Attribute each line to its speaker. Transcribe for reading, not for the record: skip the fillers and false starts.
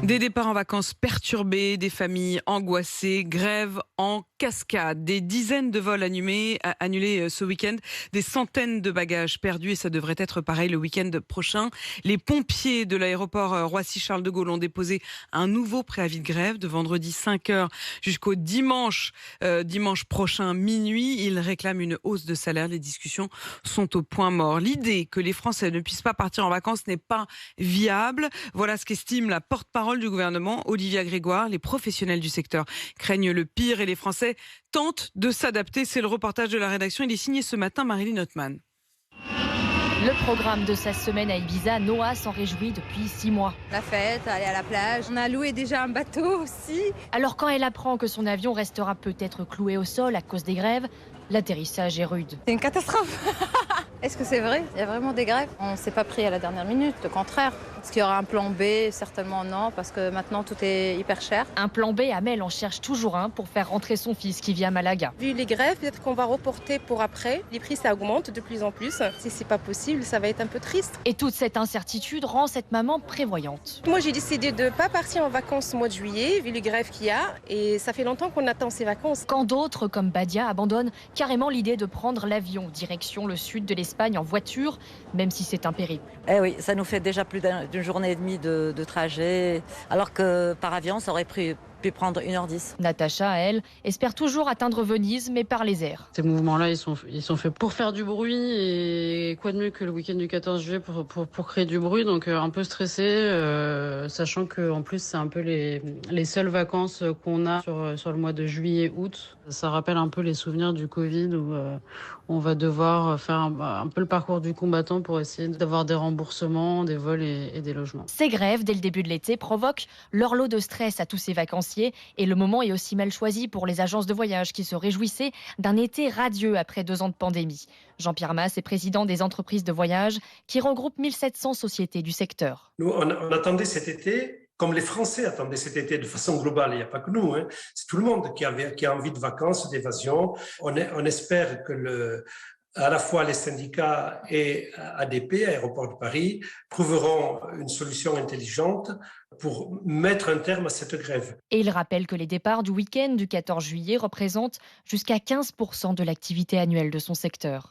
Speaker 1: Des départs en vacances perturbés, des familles angoissées, grève en cascade, des dizaines de vols annulés ce week-end, des centaines de bagages perdus et ça devrait être pareil le week-end prochain. Les pompiers de l'aéroport Roissy-Charles de Gaulle ont déposé un nouveau préavis de grève de vendredi 5h jusqu'au dimanche prochain minuit. Ils réclament une hausse de salaire. Les discussions sont au point mort. L'idée que les Français ne puissent pas partir en vacances n'est pas viable. Voilà ce qu'estime la porte-parole du gouvernement, Olivia Grégoire. Les professionnels du secteur craignent le pire et les Français tentent de s'adapter. C'est le reportage de la rédaction. Il est signé ce matin Marilyn Hotman.
Speaker 2: Le programme de sa semaine à Ibiza, Noah s'en réjouit depuis 6 mois.
Speaker 3: La fête, aller à la plage. On a loué déjà un bateau aussi.
Speaker 2: Alors quand elle apprend que son avion restera peut-être cloué au sol à cause des grèves, l'atterrissage est rude.
Speaker 3: C'est une catastrophe. Est-ce que c'est vrai? Il y a vraiment des grèves? On ne s'est pas pris à la dernière minute, au contraire. Est-ce qu'il y aura un plan B? Certainement non, parce que maintenant tout est hyper cher.
Speaker 2: Un plan B, Amel en cherche toujours un pour faire rentrer son fils qui vit à Malaga.
Speaker 4: Vu les grèves, peut-être qu'on va reporter pour après. Les prix, ça augmente de plus en plus. Si c'est pas possible, ça va être un peu triste.
Speaker 2: Et toute cette incertitude rend cette maman prévoyante.
Speaker 4: Moi, j'ai décidé de ne pas partir en vacances au mois de juillet, vu les grèves qu'il y a. Et ça fait longtemps qu'on attend ces vacances.
Speaker 2: Quand d'autres, comme Badia, abandonnent carrément l'idée de prendre l'avion direction le sud de l'Espagne en voiture, même si c'est un périple.
Speaker 5: Eh oui, ça nous fait déjà plus d'une journée et demie de trajet, alors que par avion, ça aurait pu prendre 1h10.
Speaker 2: Natacha, elle, espère toujours atteindre Venise, mais par les airs.
Speaker 6: Ces mouvements-là, ils sont faits pour faire du bruit, et quoi de mieux que le week-end du 14 juillet pour créer du bruit, donc un peu stressé, sachant qu'en plus, c'est un peu les seules vacances qu'on a sur le mois de juillet-août. Ça rappelle un peu les souvenirs du Covid, où on va devoir faire un peu le parcours du combattant pour essayer d'avoir des remboursements, des vols et des logements.
Speaker 2: Ces grèves, dès le début de l'été, provoquent leur lot de stress à tous ces vacanciers. Et le moment est aussi mal choisi pour les agences de voyage qui se réjouissaient d'un été radieux après 2 ans de pandémie. Jean-Pierre Mas est président des entreprises de voyage qui regroupent 1700 sociétés du secteur.
Speaker 7: Nous, on attendait cet été, comme les Français attendaient cet été de façon globale. Il n'y a pas que nous, hein. C'est tout le monde qui a envie de vacances, d'évasion. On espère que à la fois les syndicats et ADP, Aéroports de Paris, trouveront une solution intelligente pour mettre un terme à cette grève.
Speaker 2: Et il rappelle que les départs du week-end du 14 juillet représentent jusqu'à 15% de l'activité annuelle de son secteur.